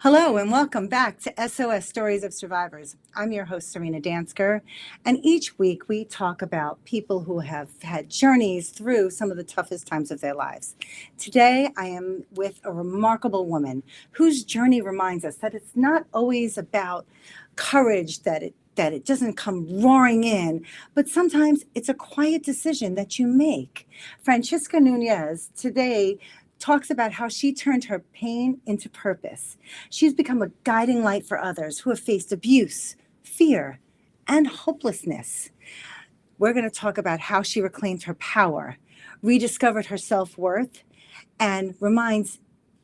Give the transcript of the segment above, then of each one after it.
Hello and welcome back to SOS Stories of Survivors. I'm your host, Serina Dansker, and each week we talk about people who have had journeys through some of the toughest times of their lives. Today I am with a remarkable woman whose journey reminds us that it's not always about courage, that it doesn't come roaring in, but sometimes it's a quiet decision that you make. Francisca Nuñez today talks about how she turned her pain into purpose. She's become a guiding light for others who have faced abuse, fear, and hopelessness. We're going to talk about how she reclaimed her power, rediscovered her self-worth, and reminds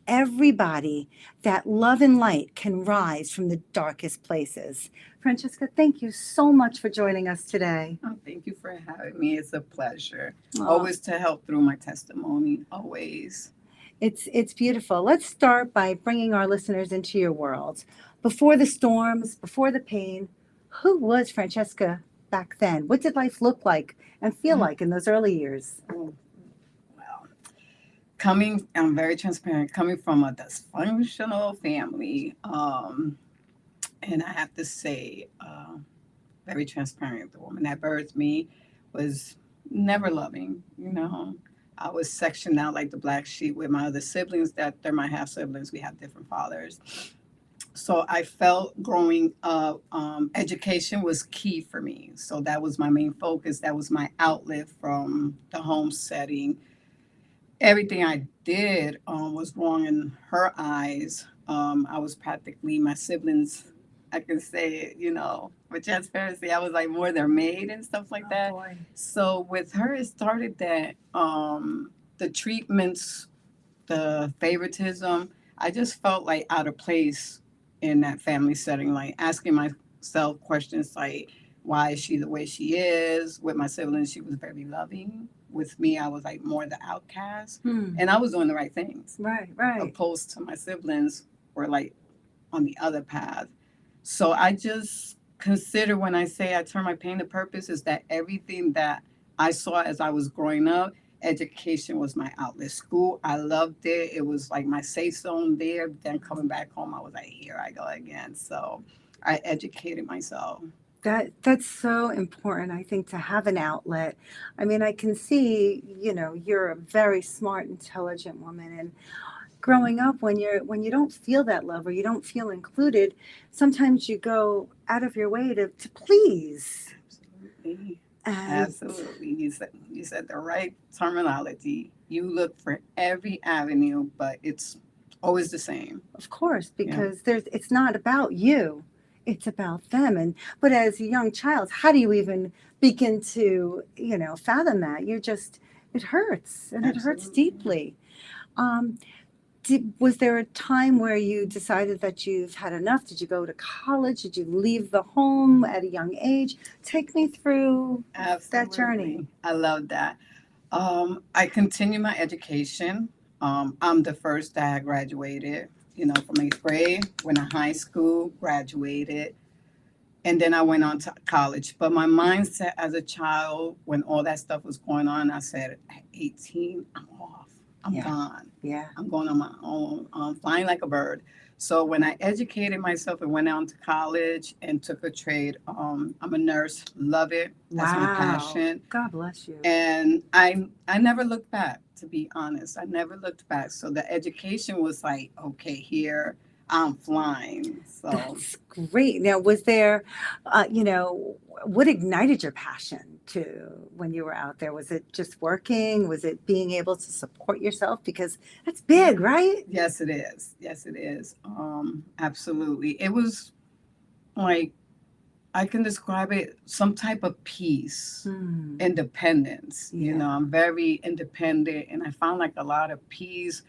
everybody that love and light can rise from the darkest places. Francisca, thank you so much for joining us today. Oh, thank you for having me. It's a pleasure. Aw. Always to help through my testimony, always. It's beautiful. Let's start by bringing our listeners into your world. Before the storms, before the pain, who was Francesca back then? What did life look like and feel like in those early years? Oh, well, I'm very transparent, coming from a dysfunctional family, and I have to say, very transparent. The woman that birthed me was never loving. I was sectioned out like the black sheep with my other siblings, that they're my half siblings. We have different fathers. So I felt growing up, education was key for me. So that was my main focus. That was my outlet from the home setting. Everything I did was wrong in her eyes. I was practically my siblings. I can say it, with transparency, I was like more their maid and stuff like that. Boy. So with her, it started that the treatments, the favoritism, I just felt like out of place in that family setting, like asking myself questions like, why is she the way she is? With my siblings, she was very loving. With me, I was like more the outcast. And I was doing the right things. Right. Opposed to my siblings were like on the other path. So I just consider, when I say I turn my pain to purpose, is that everything that I saw as I was growing up, education was my outlet. School, I loved it. It was like my safe zone there. Then coming back home, I was like, here I go again. So I educated myself. That's so important, I think, to have an outlet. I mean, I can see, you're a very smart, intelligent woman, and growing up, when you don't feel that love or you don't feel included, sometimes you go out of your way to please. Absolutely. And Absolutely. You said the right terminology. You look for every avenue, but it's always the same. of course, because it's not about you, it's about them. But as a young child, how do you even begin to, fathom that? It hurts, and it hurts Absolutely. deeply. Um, was there a time where you decided that you've had enough? Did you go to college? Did you leave the home at a young age? Take me through that journey. Absolutely. I love that. I continue my education. I'm the first that had graduated, from eighth grade, went to high school, graduated, and then I went on to college. But my mindset as a child, when all that stuff was going on, I said, at 18, I'm off. I'm Yeah. gone. Yeah. I'm going on my own, flying like a bird. So when I educated myself and went on to college and took a trade, I'm a nurse, love it. That's my Wow. passion. God bless you. And I never looked back, to be honest. I never looked back. So the education was like, okay, here I'm flying. So That's great. Now, was there, what ignited your passion to when you were out there? Was it just working? Was it being able to support yourself? Because that's big, right? yes, it is. Yes, it is. Absolutely. It was like, I can describe it some type of peace, independence. Yeah. I'm very independent, and I found like a lot of peace.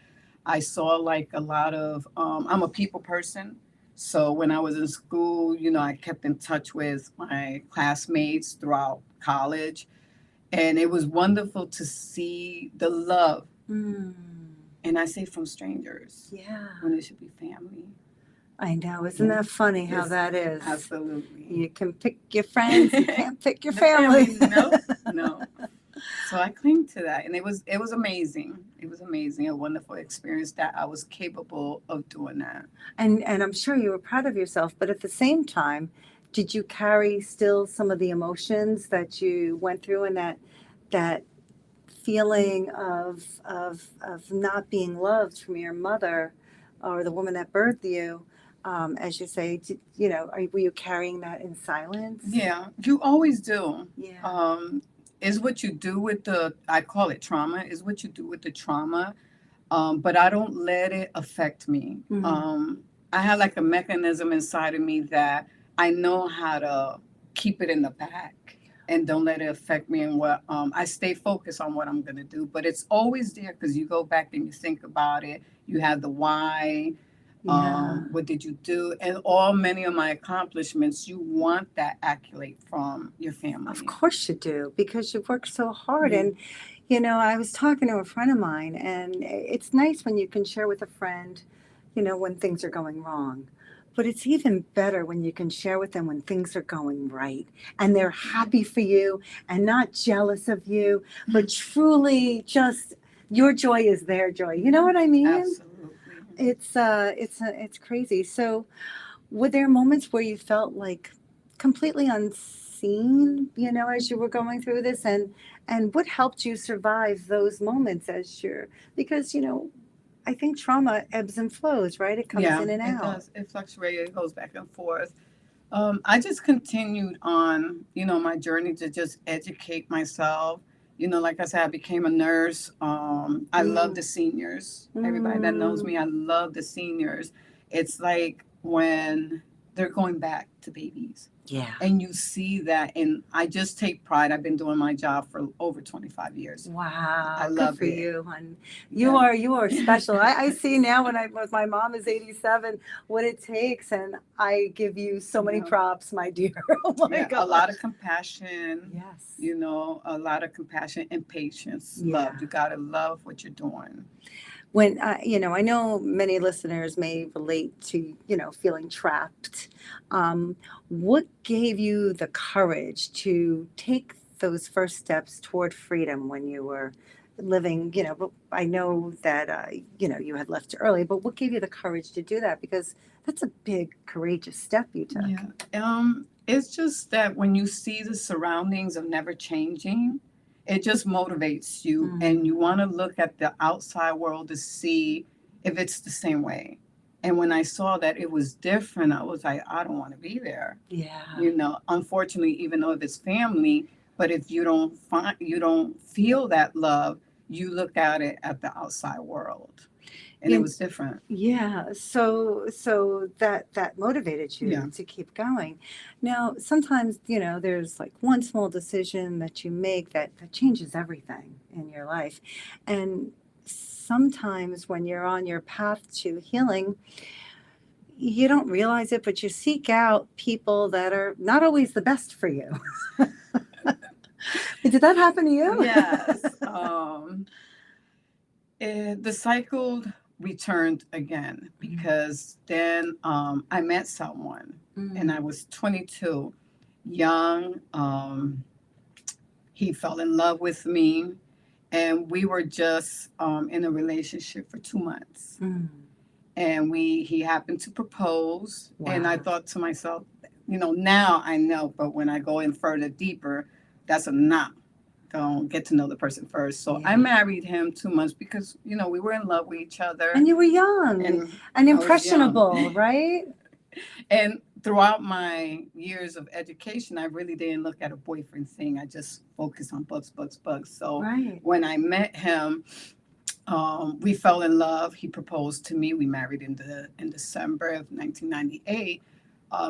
I saw like a lot of, I'm a people person. So when I was in school, I kept in touch with my classmates throughout college. And it was wonderful to see the love. Mm. And I say from strangers Yeah. when it should be family. I know. Isn't that funny how Yes, that is? Absolutely. You can pick your friends, you can't pick your The family. No, no. So I cling to that, and it was amazing. It was amazing, a wonderful experience that I was capable of doing that. And I'm sure you were proud of yourself, but at the same time, did you carry still some of the emotions that you went through and that feeling of not being loved from your mother or the woman that birthed you, as you say, were you carrying that in silence? Yeah, you always do. Yeah. Is what you do with I call it trauma, is what you do with the trauma. But I don't let it affect me. I have like a mechanism inside of me that I know how to keep it in the back and don't let it affect me. And what I stay focused on what I'm going to do, but it's always there because you go back and you think about it. You have the why. Yeah. What did you do? And many of my accomplishments, you want that accolade from your family. Of course you do, because you've worked so hard. Mhm. And, I was talking to a friend of mine, and it's nice when you can share with a friend, when things are going wrong. But it's even better when you can share with them when things are going right and they're happy for you and not jealous of you, but truly just your joy is their joy. You know what I mean? Absolutely. It's crazy. So, were there moments where you felt like completely unseen, as you were going through this, and what helped you survive those moments because, I think trauma ebbs and flows, right? It comes Yeah, in and it out. does. It fluctuates. It goes back and forth. I just continued on, my journey to just educate myself. Like I said, I became a nurse. I love the seniors. Everybody that knows me, I love the seniors. It's like when they're going back to babies. Yeah. And you see that, and I just take pride. I've been doing my job for over 25 years. Wow. I Good love for it. you. And Yeah. you are special. I see now when my mom is 87, what it takes. And I give you so many Yeah. props, my dear. Oh my Yeah, God. a lot of compassion. Yes. A lot of compassion and patience. Yeah. Love. You gotta love what you're doing. When, I know many listeners may relate to, feeling trapped. What gave you the courage to take those first steps toward freedom when you were living, but I know that, you had left early, but what gave you the courage to do that? Because that's a big, courageous step you took. Yeah. It's just that when you see the surroundings of never changing, it just motivates you, and you want to look at the outside world to see if it's the same way. And when I saw that it was different, I was like, I don't want to be there. Yeah. Unfortunately, even though if it's family, but if you don't feel that love, you look at it at the outside world, and it was different. Yeah, so that motivated you Yeah. to keep going. Now, sometimes, there's like one small decision that you make that changes everything in your life. And sometimes when you're on your path to healing, you don't realize it, but you seek out people that are not always the best for you. Did that happen to you? Yes. The cycle returned again because then I met someone, and I was 22, young. He fell in love with me, and we were just in a relationship for 2 months. And he happened to propose, and I thought to myself, now I know, but when I go in further deeper, that's a not. Don't get to know the person first. So I married him 2 months because we were in love with each other, And you were young and and I was young. impressionable, right? And throughout my years of education, I really didn't look at a boyfriend thing. I just focused on books. So Right. when I met him, we fell in love. He proposed to me. We married in December of 1998.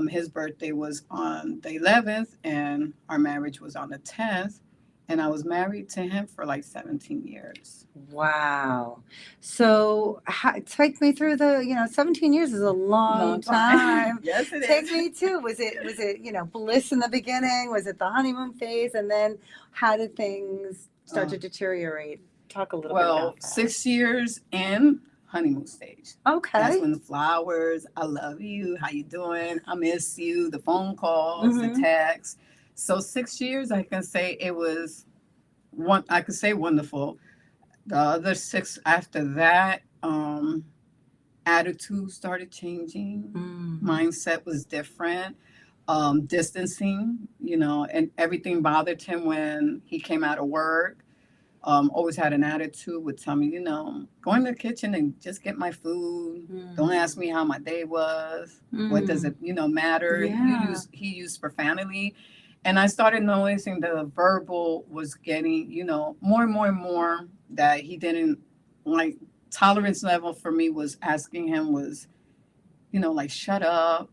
His birthday was on the 11th, and our marriage was on the 10th. And I was married to him for like 17 years. Wow. So take me through 17 years is a long time. Yes, it Take is. me too. Was it, bliss in the beginning? Was it the honeymoon phase? And then how did things start to deteriorate? Talk a little bit about that. 6 years in honeymoon stage. Okay. That's when the flowers, I love you, how you doing, I miss you, the phone calls, the texts. So 6 years, I can say it was I could say wonderful. The other 6 after that, attitude started changing. Mindset was different. Distancing, and everything bothered him when he came out of work. Always had an attitude, would tell me, go in the kitchen and just get my food. Don't ask me how my day was. What does it, matter? Yeah. He used profanity. And I started noticing the verbal was getting, more and more and more that he didn't like. Tolerance level for me was asking him was, like, shut up,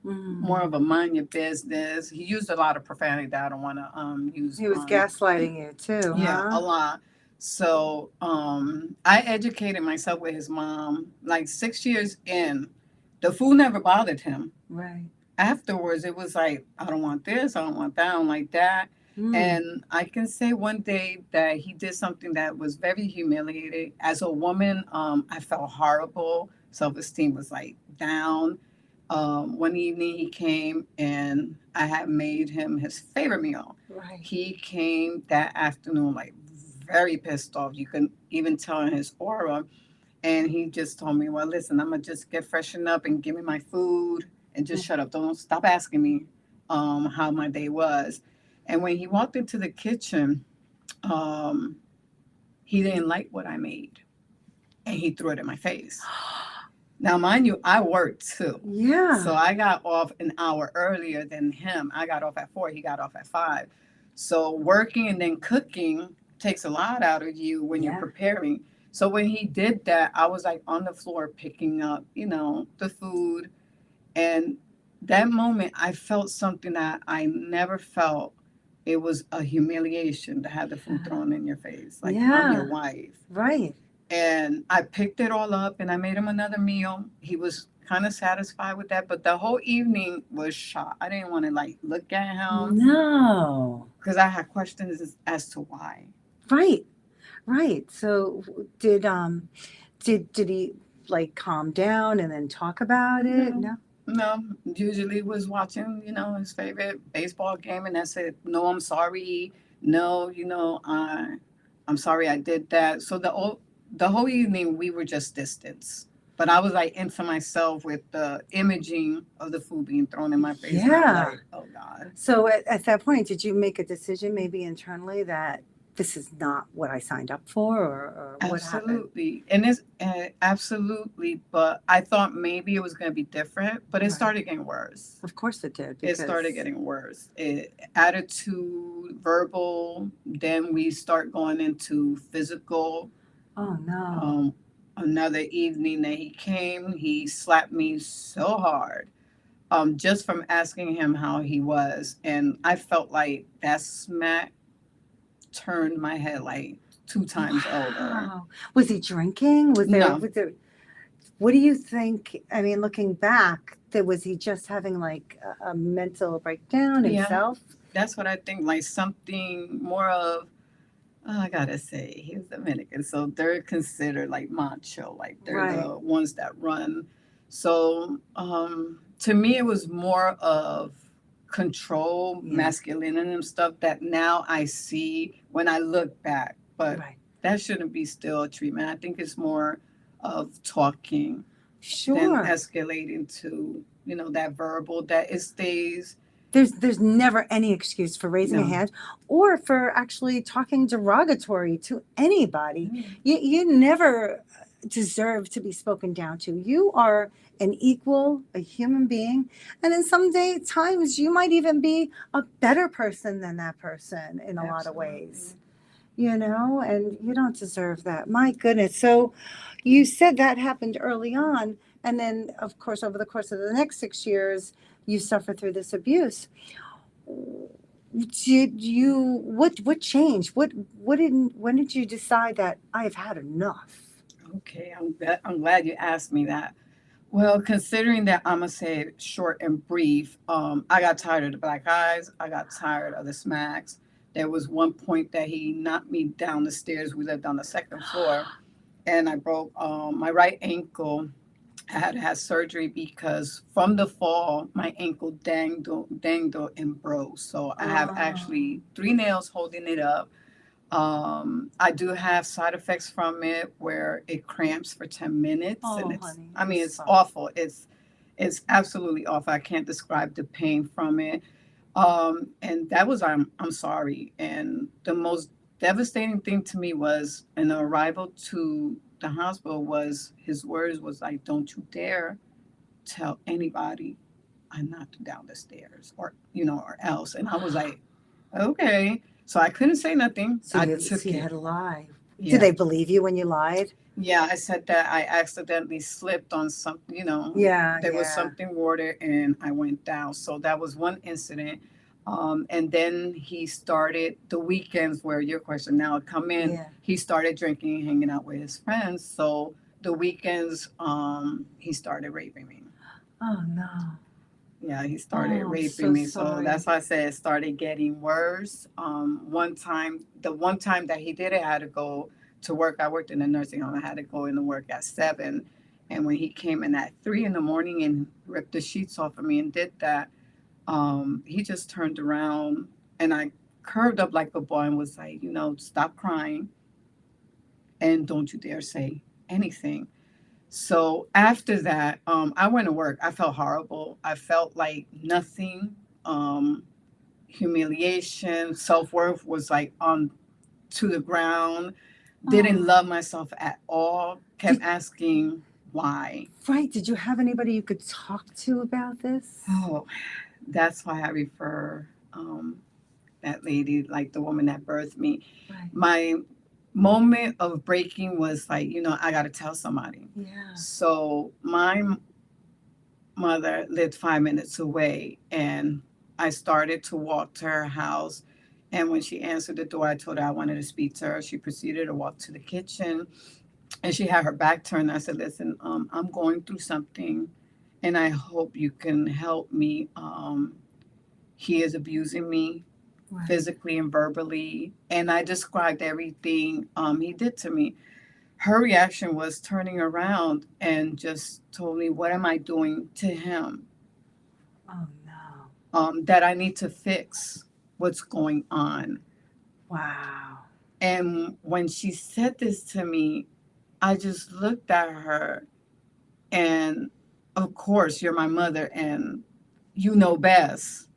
more of a mind your business. He used a lot of profanity that I don't want to use. He was gaslighting you too, Yeah, huh? a lot. So I educated myself with his mom. Like 6 years in, the food never bothered him. Right. Afterwards, it was like, I don't want this, I don't want that, I don't like that. And I can say one day that he did something that was very humiliating. As a woman, I felt horrible. Self-esteem was like down. One evening he came and I had made him his favorite meal. Right. He came that afternoon like very pissed off. You can even tell in his aura. And he just told me, well, listen, I'm going to just get freshened up and give me my food and just shut up. Don't stop asking me how my day was. And when he walked into the kitchen, he didn't like what I made. And he threw it in my face. Now, mind you, I worked too. Yeah. So I got off an hour earlier than him. I got off at 4. He got off at 5. So working and then cooking takes a lot out of you when you're preparing. So when he did that, I was like on the floor picking up, the food. And that moment, I felt something that I never felt. It was a humiliation to have the food thrown in your face. Like, I'm your wife. Right. And I picked it all up and I made him another meal. He was kind of satisfied with that, but the whole evening was shot. I didn't want to like look at him. No. Because I had questions as to why. Right. Right. So did he like calm down and then talk about it? No, usually was watching, his favorite baseball game, and I said, no, I'm sorry. No, I'm sorry I did that. So the whole evening we were just distance. But I was like into myself with the imaging of the food being thrown in my face. Yeah. Like, oh God. So at that point, did you make a decision maybe internally that this is not what I signed up for, or what happened? Absolutely. And it's absolutely, but I thought maybe it was going to be different, but it started getting worse. Of course it did. It started getting worse. Attitude, verbal, then we start going into physical. Oh no. Another evening that he came, he slapped me so hard, just from asking him how he was. And I felt like that smack turned my head like 2 times over. Was he drinking? No. What do you think? I mean, looking back, was he just having like a mental breakdown himself? That's what I think, like something more of, I gotta say, he's Dominican, so they're considered like macho, like they're the ones that run. So to me, it was more of control, masculinity and stuff that now I see when I look back. But that shouldn't be still a treatment. I think it's more of talking than escalating to, that verbal that it stays. There's never any excuse for raising a hand or for actually talking derogatory to anybody. You never deserve to be spoken down to. You are an equal, a human being, and in some times you might even be a better person than that person in a lot of ways. And you don't deserve that. My goodness. So you said that happened early on, and then of course over the course of the next 6 years you suffered through this abuse. What changed? When did you decide that I've had enough? Okay, I'm glad you asked me that. Well, considering that I'm gonna say it short and brief, I got tired of the black eyes. I got tired of the smacks. There was one point that he knocked me down the stairs. We lived on the 2nd floor, and I broke my right ankle. I had to have surgery because from the fall, my ankle dangled and broke. So I have actually 3 nails holding it up. I do have side effects from it where it cramps for 10 minutes. And Oh, it's, honey, I mean, I'm it's sorry. awful. It's absolutely awful. I can't describe the pain from it. And that was, I'm sorry. And the most devastating thing to me was an arrival to the hospital was his words was like, don't you dare tell anybody I knocked down the stairs or else. And I was like, okay. So I couldn't say nothing. I So took you it. had to lie. Did Yeah. they believe you when you lied? Yeah, I said that I accidentally slipped on something, Yeah, there was yeah, something water and I went down. So that was one incident. And then he started the weekends where your question now had come in, yeah. he started drinking and hanging out with his friends. So the weekends, he started raping me. Oh no. Yeah, he started Oh, I'm raping so me. So that's sorry. why I said it started getting worse. The one time that he did it, I had to go to work. I worked in a nursing home. I had to go into work at 7. And when he came in at 3 in the morning and ripped the sheets off of me and did that, he just turned around and I curved up like a boy and was like, stop crying and don't you dare say anything. So after that, I went to work. I felt horrible. I felt like nothing. Um, Humiliation, self worth was like on to the ground. Didn't Oh, love myself at all. Kept did asking why. right? Did you have anybody you could talk to about this? Oh, that's why I refer that lady, like the woman that birthed me. Right. My moment of breaking was like, I got to tell somebody. Yeah. So my mother lived 5 minutes away, and I started to walk to her house. And when she answered the door, I told her I wanted to speak to her. She proceeded to walk to the kitchen, and she had her back turned. I said, "Listen, I'm going through something, and I hope you can help me. He is abusing me Right. physically and verbally." And I described everything he did to me. Her reaction was turning around and just told me, "What am I doing to him? Oh no. That I need to fix what's going on." Wow. And when she said this to me, I just looked at her, and of course, you're my mother and you know best.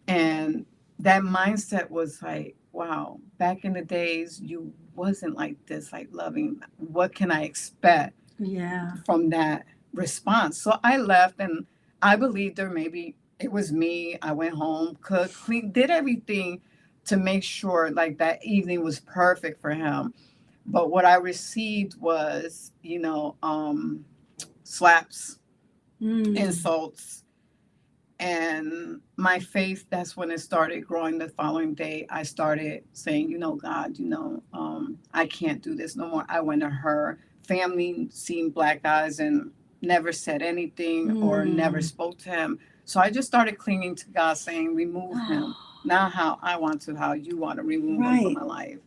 And that mindset was like, wow, back in the days, you wasn't like this, like loving. What can I expect Yeah. from that response? So I left and I believed her. Maybe it was me. I went home, cooked, cleaned, did everything to make sure like that evening was perfect for him. But what I received was, slaps, Mm. insults, and my faith, that's when it started growing. The following day I started saying, God, I can't do this no more. I went to her family, seen black eyes, and never said anything or never Mm. spoke to him. So I just started clinging to God, saying, remove him, not how I want to, how you want to remove him from Right. my life.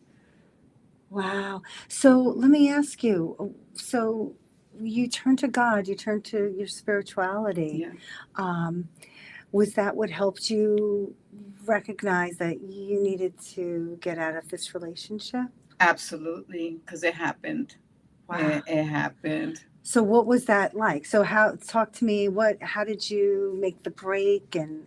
Wow. So let me ask you. So you turn to God, you turn to your spirituality. Yeah, Um, was that what helped you recognize that you needed to get out of this relationship? absolutely, because it happened. Wow. It happened. So what was that like? So talk to me, how did you make the break and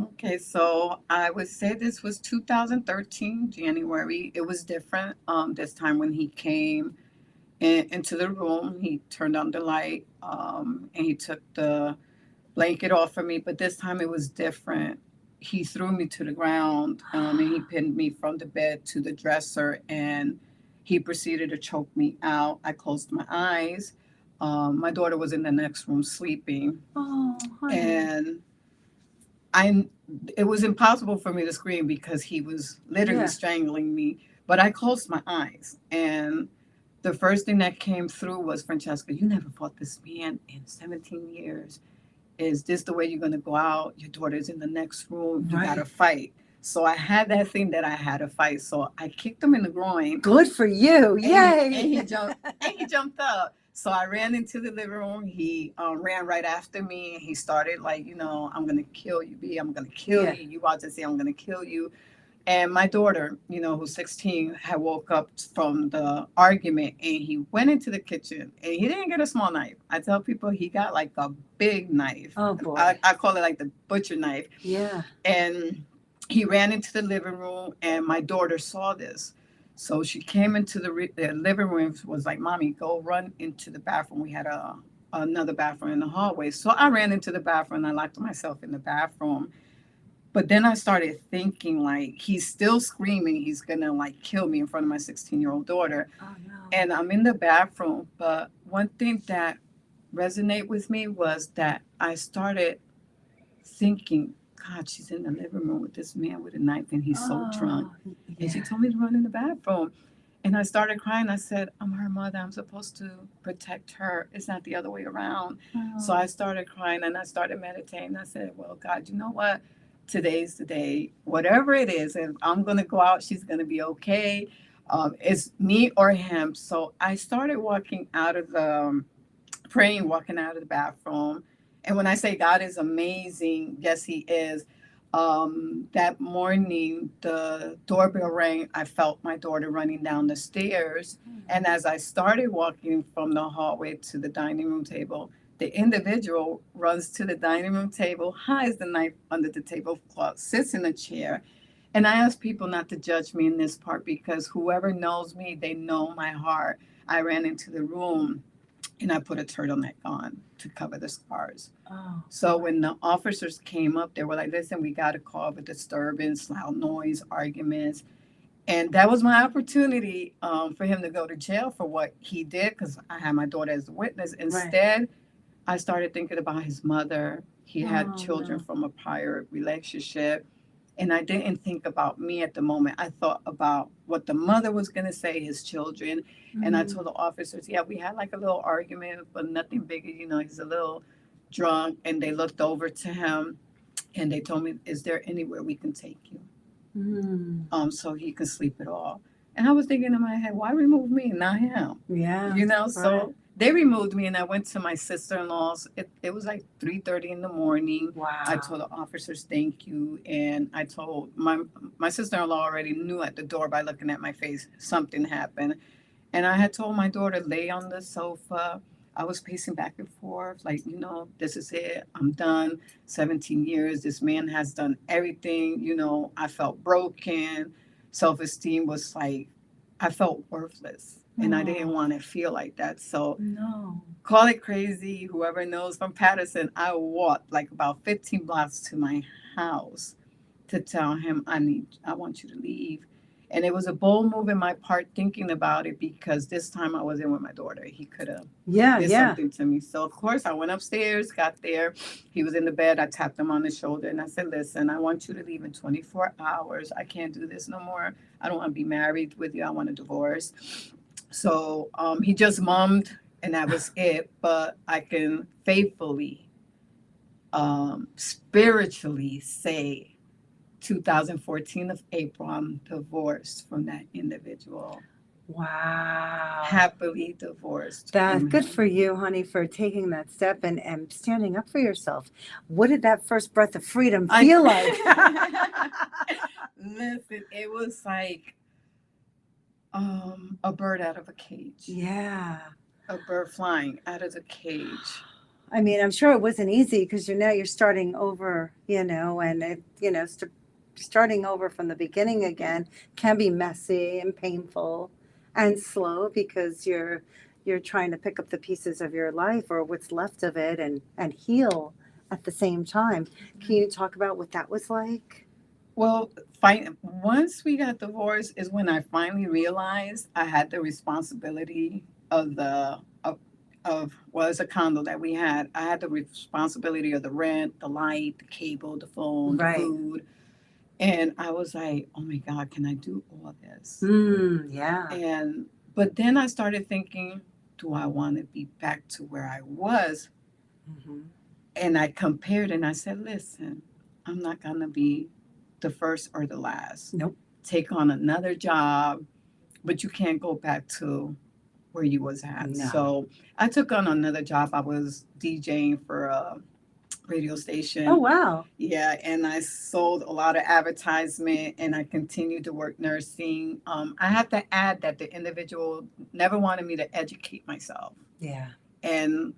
Okay, so I would say this was 2013, January. It was different. This time when he came into the room, he turned on the light, and he took the blanket off of me. But this time it was different. He threw me to the ground, and he pinned me from the bed to the dresser, and he proceeded to choke me out. I closed my eyes. My daughter was in the next room sleeping, oh, honey. and I it was impossible for me to scream because he was literally Yeah. strangling me. But I closed my eyes, and the first thing that came through was, Francesca, you never fought this man in 17 years. Is this the way you're going to go out? Your daughter's in the next room. You got to Right. fight. So I had that thing that I had to fight. So I kicked him in the groin, Good for you. and he Yay. jumped and he jumped up. So I ran into the living room. He ran right after me. He started like, I'm gonna kill you, B. I'm gonna kill Yeah. you. You about to say I'm gonna kill you. And my daughter, who's 16, had woke up from the argument, and he went into the kitchen, and he didn't get a small knife. I tell people he got like a big knife. Oh boy. I call it like the butcher knife. Yeah. And he ran into the living room, and my daughter saw this. So she came into the living room, was like, Mommy, go run into the bathroom. We had another bathroom in the hallway. So I ran into the bathroom, and I locked myself in the bathroom. But then I started thinking, like, he's still screaming. He's going to, like, kill me in front of my 16-year-old daughter. Oh no. And I'm in the bathroom. But one thing that resonated with me was that I started thinking, God, she's in the living room with this man with a knife, and he's so drunk. Yeah. And she told me to run in the bathroom. And I started crying. I said, I'm her mother. I'm supposed to protect her. It's not the other way around. Oh. So I started crying, and I started meditating. I said, well, God, you know what? Today's the day. Whatever it is, if I'm going to go out, she's going to be okay. It's me or him. So I started walking out of the praying, walking out of the bathroom. And when I say God is amazing, yes, he is. That morning, the doorbell rang. I felt my daughter running down the stairs. And as I started walking from the hallway to the dining room table, the individual runs to the dining room table, hides the knife under the tablecloth, sits in a chair. And I ask people not to judge me in this part, because whoever knows me, they know my heart. I ran into the room, and I put a turtleneck on to cover the scars. Oh. So when the officers came up, they were like, listen, we got a call of a disturbance, loud noise, arguments. And that was my opportunity for him to go to jail for what he did, because I had my daughter as a witness. Instead, I started thinking about his mother. He had children from a prior relationship. And I didn't think about me at the moment. I thought about what the mother was going to say, his children. And I told the officers, yeah, we had like a little argument, but nothing bigger. He's a little drunk. And they looked over to him, and they told me, is there anywhere we can take you? So he can sleep it off. And I was thinking in my head, why remove me, not him? Yeah. So they removed me, and I went to my sister-in-law's. It was like 3:30 in the morning. Wow. I told the officers, thank you. And I told my sister-in-law already knew at the door by looking at my face, something happened. And I had told my daughter, lay on the sofa. I was pacing back and forth, like, this is it. I'm done. 17 years. This man has done everything. I felt broken. Self-esteem was like, I felt worthless. And I didn't want to feel like that. So call it crazy. Whoever knows, from Patterson, I walked like about 15 blocks to my house to tell him, I want you to leave. And it was a bold move in my part, thinking about it, because this time I wasn't with my daughter. He could have did something to me. So, of course, I went upstairs, got there. He was in the bed. I tapped him on the shoulder, and I said, listen, I want you to leave in 24 hours. I can't do this no more. I don't want to be married with you. I want a divorce. So he just mummed, and that was it. But I can faithfully, spiritually say 2014 of April, I'm divorced from that individual. Wow. Happily divorced. That's good for you, honey, for taking that step and standing up for yourself. What did that first breath of freedom feel like? Listen, it was like a bird out of a cage. Yeah. A bird flying out of the cage. I mean, I'm sure it wasn't easy, because you're starting over, and it, starting over from the beginning again can be messy and painful and slow, because you're trying to pick up the pieces of your life, or what's left of it, and heal at the same time. Can you talk about what that was like? Well, once we got divorced is when I finally realized I had the responsibility of it's a condo that we had. I had the responsibility of the rent, the light, the cable, the phone, the food. And I was like, oh my God, can I do all this? Yeah. But then I started thinking, do I want to be back to where I was? And I compared, and I said, listen, I'm not going to be the first or the last. Nope. Take on another job, but you can't go back to where you was at. No. So I took on another job. I was DJing for radio station. Oh, wow. Yeah, and I sold a lot of advertisement, and I continued to work nursing. I have to add that the individual never wanted me to educate myself, Yeah. and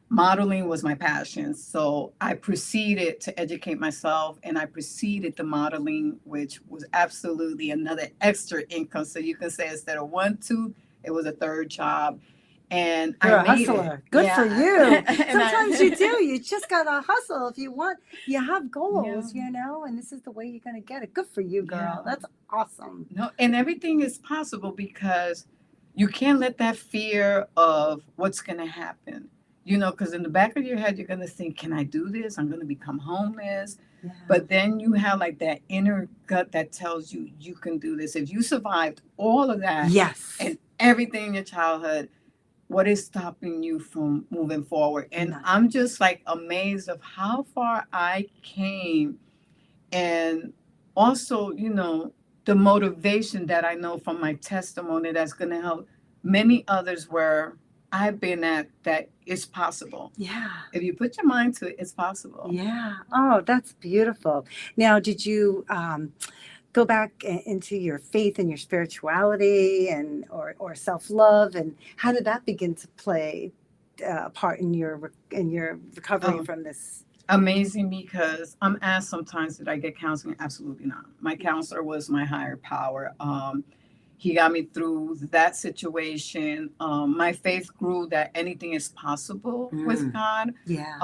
modeling was my passion. So I proceeded to educate myself, and I proceeded to modeling, which was absolutely another extra income. So you can say instead of one, two, it was a third job. And You're I a made hustler. it. Good Yeah. for you. And Sometimes you do. You just got to hustle. If you want, you have goals, Yeah. and this is the way you're going to get it. Good for you, girl. Yeah. That's awesome. No, and everything is possible because you can't let that fear of what's going to happen. Because in the back of your head, you're going to think, can I do this? I'm going to become homeless. Yeah. But then you have like that inner gut that tells you you can do this. If you survived all of that Yes. and everything in your childhood, what is stopping you from moving forward? And Nothing. I'm just like amazed of how far I came. And also, the motivation that I know from my testimony that's going to help many others where I've been at, that it's possible. Yeah. If you put your mind to it, it's possible. Yeah. Oh, that's beautiful. Now, did you go back into your faith and your spirituality or self-love, and how did that begin to play a part in your recovery Oh. from this? Amazing, because I'm asked sometimes, did I get counseling? Absolutely not. My counselor was my higher power. He got me through that situation. My faith grew that anything is possible with God. Yeah.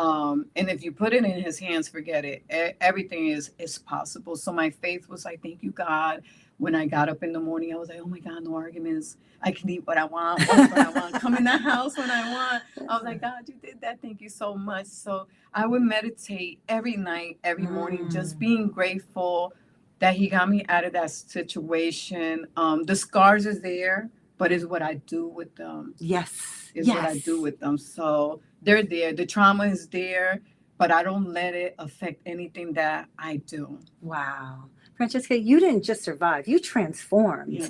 And if you put it in his hands, forget it. Everything is possible. So my faith was like, thank you, God. When I got up in the morning, I was like, oh my God, no arguments. I can eat what I want, watch what I want, come in the house when I want. I was like, God, you did that. Thank you so much. So I would meditate every night, every morning, just being grateful that he got me out of that situation. The scars are there, but it's what I do with them. Yes. Is what I do with them. So they're there. The trauma is there, but I don't let it affect anything that I do. Wow. Francisca, you didn't just survive, you transformed. Yeah.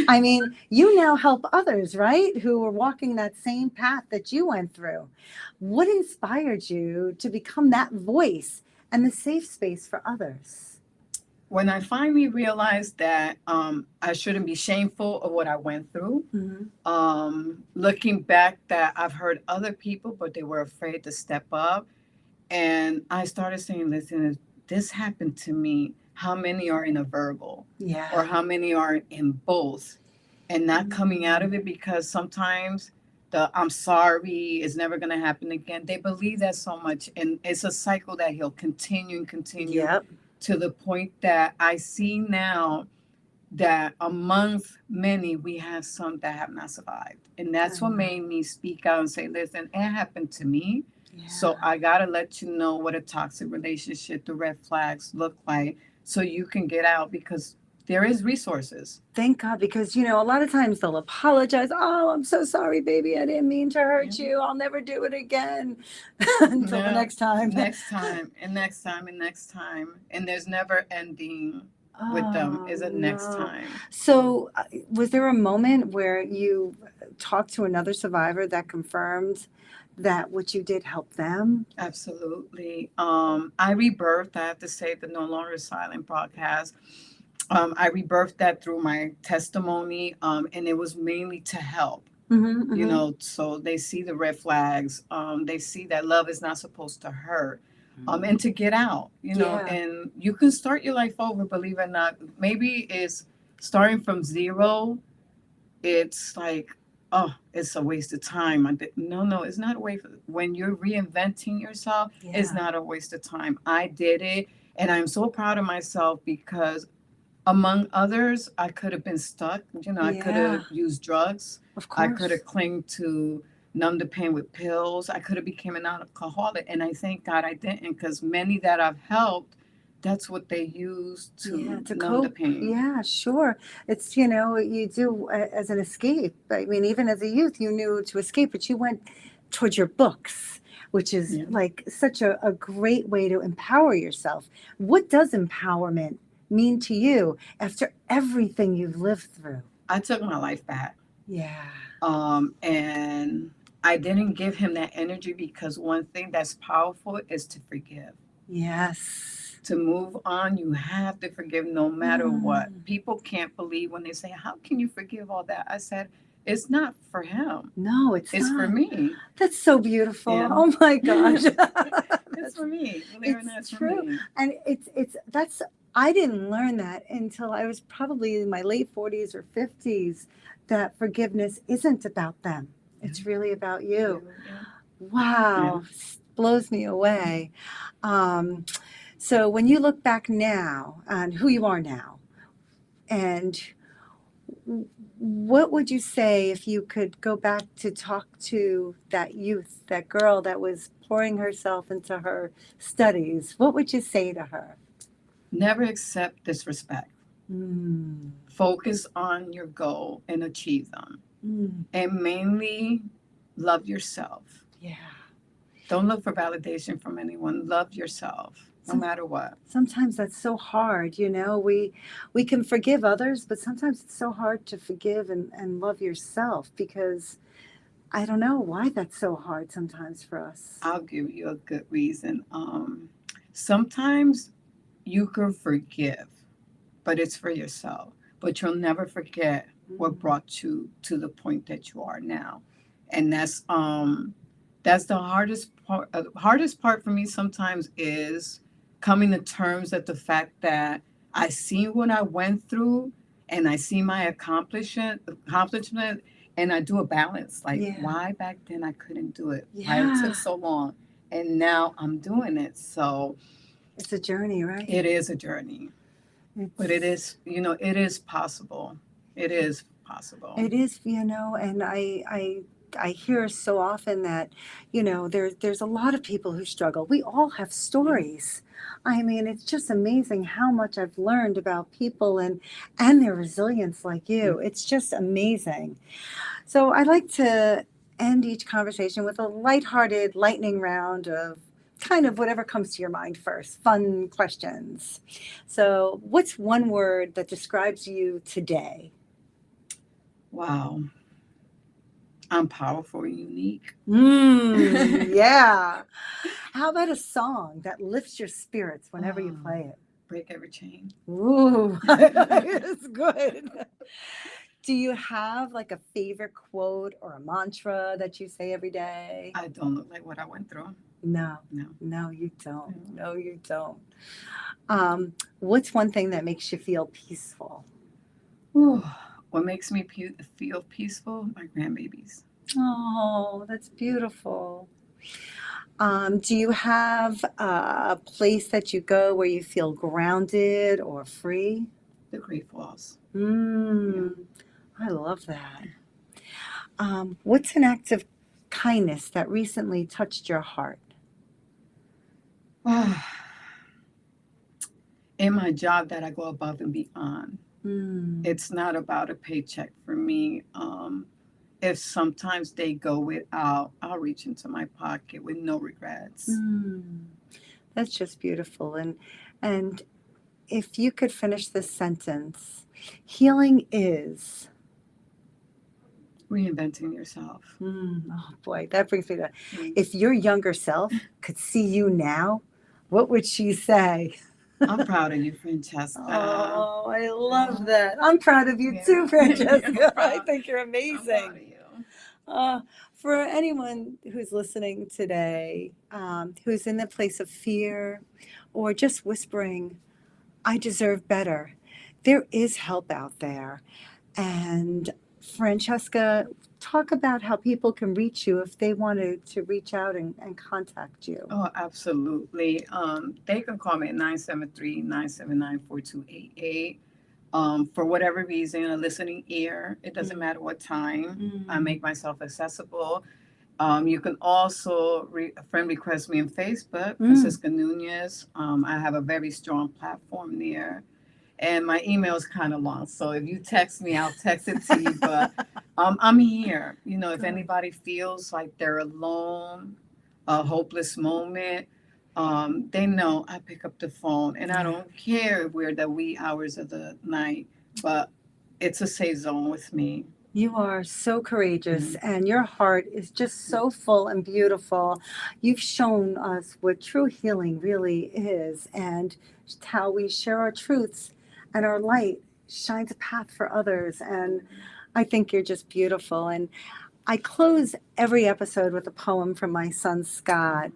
I mean, you now help others, right? Who are walking that same path that you went through. What inspired you to become that voice and the safe space for others? When I finally realized that I shouldn't be shameful of what I went through, looking back, that I've heard other people, but they were afraid to step up. And I started saying, listen, if this happened to me, how many are in a verbal? Yeah. Or how many are in both? And not coming out of it, because sometimes the I'm sorry is never going to happen again. They believe that so much. And it's a cycle that he'll continue and continue. Yep. To the point that I see now that amongst many, we have some that have not survived. And that's what made me speak out and say, listen, it happened to me. Yeah. So I got to let you know what a toxic relationship, the red flags look like, so you can get out, because there is resources. Thank God, because, a lot of times they'll apologize. Oh, I'm so sorry, baby. I didn't mean to hurt you. I'll never do it again. Until the next time. Next time, and next time, and next time. And there's never ending with them. Is it next time? So was there a moment where you talked to another survivor that confirmed that what you did helped them? Absolutely. I rebirthed, I have to say, the No Longer Silent broadcast. I rebirthed that through my testimony, and it was mainly to help. So they see the red flags. They see that love is not supposed to hurt, and to get out, and you can start your life over, believe it or not. Maybe it's starting from zero. It's like, oh, it's a waste of time. No, it's not a waste. When you're reinventing yourself, it's not a waste of time. I did it, and I'm so proud of myself, because among others, I could have been stuck. I could have used drugs. Of course. I could have clung to numb the pain with pills. I could have become an alcoholic. And I thank God I didn't, because many that I've helped, that's what they use to numb cope. the pain. Yeah, sure. It's, you do as an escape. I mean, even as a youth, you knew to escape, but you went towards your books, which is like such a great way to empower yourself. What does empowerment mean to you after everything you've lived through? I took my life back. Yeah. And I didn't give him that energy, because one thing that's powerful is to forgive. Yes. To move on, you have to forgive no matter what. Mm. People can't believe when they say, "How can you forgive all that?" I said, "It's not for him. No, it's It's for not. me." That's so beautiful. Yeah. Oh my gosh. It's for me. Believe it or not, It's it's for true. me. And it's that's I didn't learn that until I was probably in my late 40s or 50s, that forgiveness isn't about them. It's really about you. Yeah. Wow. Blows me away. Um, so when you look back now on who you are now, and what would you say if you could go back to talk to that youth, that girl that was pouring herself into her studies? What would you say to her? Never accept disrespect. Mm, Focus on your goal and achieve them. mm, And mainly love yourself. yeah. Don't look for validation from anyone. Love yourself, no matter what. Sometimes that's so hard, you know. We can forgive others, but sometimes it's so hard to forgive and love yourself, because I don't know why that's so hard sometimes for us. I'll give you a good reason. Sometimes you can forgive, but it's for yourself. But you'll never forget what brought you to the point that you are now, and that's the hardest part. Hardest part for me sometimes is coming to terms with the fact that I see what I went through, and I see my accomplishment, and I do a balance. Like, Yeah. why back then I couldn't do it? Why Yeah. it took so long, and now I'm doing it. So It's a journey, right? it is a journey. But it is, it is possible. It is possible. It is, you know, and I hear so often that, you know, there's a lot of people who struggle. We all have stories. I mean, it's just amazing how much I've learned about people and their resilience like you. It's just amazing. So I like to end each conversation with a lighthearted lightning round of kind of whatever comes to your mind first, fun questions. So, what's one word that describes you today? Wow. I'm powerful and unique. Yeah. How about a song that lifts your spirits whenever you play it? Break every chain. Ooh, it's good. Do you have like a favorite quote or a mantra that you say every day? I don't look like what I went through. No, No. no, you don't. No. No, you don't. What's one thing that makes you feel peaceful? Ooh, what makes me feel peaceful? My grandbabies. Oh, that's beautiful. Do you have a place that you go where you feel grounded or free? The Great Falls. I love that. What's an act of kindness that recently touched your heart? In my job, that I go above and beyond. Mm. It's not about a paycheck for me. If sometimes they go without, I'll reach into my pocket with no regrets. That's just beautiful. And if you could finish this sentence, healing is Reinventing yourself. oh boy, that brings me to, if your younger self could see you now, what would she say? I'm proud of you, Francesca. Oh, I love that. I'm proud of you too, Francesca. I think you're amazing. I'm proud of you. For anyone who's listening today, who's in the place of fear or just whispering, I deserve better, there is help out there. And Francesca, talk about how people can reach you if they wanted to reach out and contact you. Oh, absolutely. They can call me at 973-979-4288. For whatever reason, a listening ear. It doesn't matter what time. I make myself accessible. You can also friend request me on Facebook, Francisca Nuñez. I have a very strong platform there. And my email is kind of long. So if you text me, I'll text it to you. But I'm here. If anybody feels like they're alone, a hopeless moment, they know I pick up the phone. And I don't care if we're the wee hours of the night, but it's a safe zone with me. You are so courageous, and your heart is just so full and beautiful. You've shown us what true healing really is, and how we share our truths, and our light shines a path for others. And I think you're just beautiful. And I close every episode with a poem from my son Scott.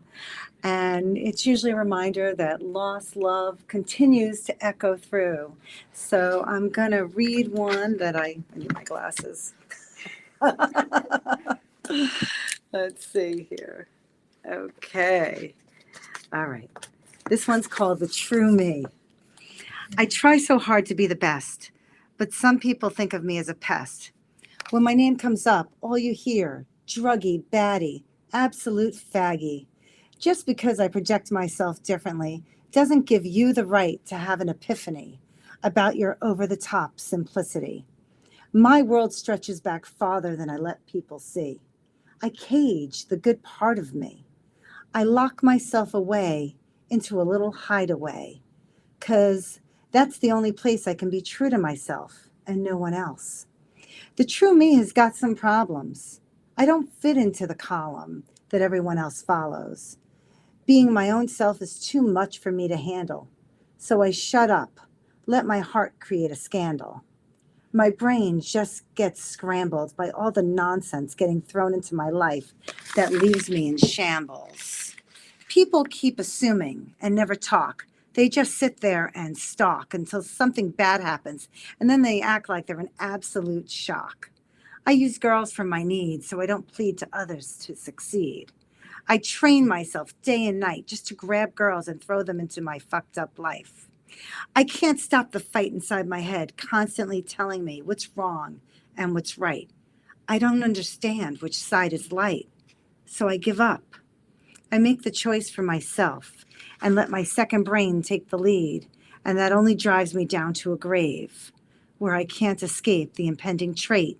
And it's usually a reminder that lost love continues to echo through. So I'm going to read one that I need my glasses. Let's see here. Okay. All right. This one's called The True Me. I try so hard to be the best, but some people think of me as a pest. When my name comes up, all you hear, druggy, baddie, absolute faggy. Just because I project myself differently doesn't give you the right to have an epiphany about your over-the-top simplicity. My world stretches back farther than I let people see. I cage the good part of me. I lock myself away into a little hideaway, 'cause that's the only place I can be true to myself and no one else. The true me has got some problems. I don't fit into the column that everyone else follows. Being my own self is too much for me to handle. So I shut up, let my heart create a scandal. My brain just gets scrambled by all the nonsense getting thrown into my life that leaves me in shambles. People keep assuming and never talk. They just sit there and stalk until something bad happens, and then they act like they're in absolute shock. I use girls for my needs so I don't plead to others to succeed. I train myself day and night just to grab girls and throw them into my fucked up life. I can't stop the fight inside my head, constantly telling me what's wrong and what's right. I don't understand which side is light, so I give up. I make the choice for myself and let my second brain take the lead, and that only drives me down to a grave where I can't escape the impending trait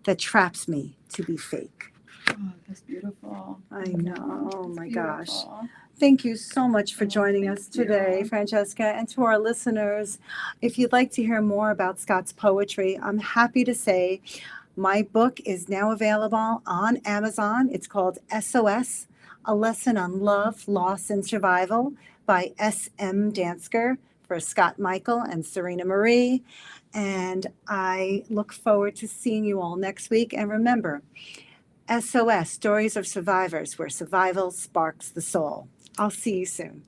that traps me to be fake. Oh, that's beautiful. I know. Oh my gosh. Beautiful. Thank you so much for joining thank us today, you. Francesca. And to our listeners, if you'd like to hear more about Scott's poetry, I'm happy to say my book is now available on Amazon. It's called SOS, A Lesson on Love, Loss, and Survival by S.M. Dansker for Scott Michael and Serina Marie. And I look forward to seeing you all next week. And remember, SOS, Stories of Survivors, where survival sparks the soul. I'll see you soon.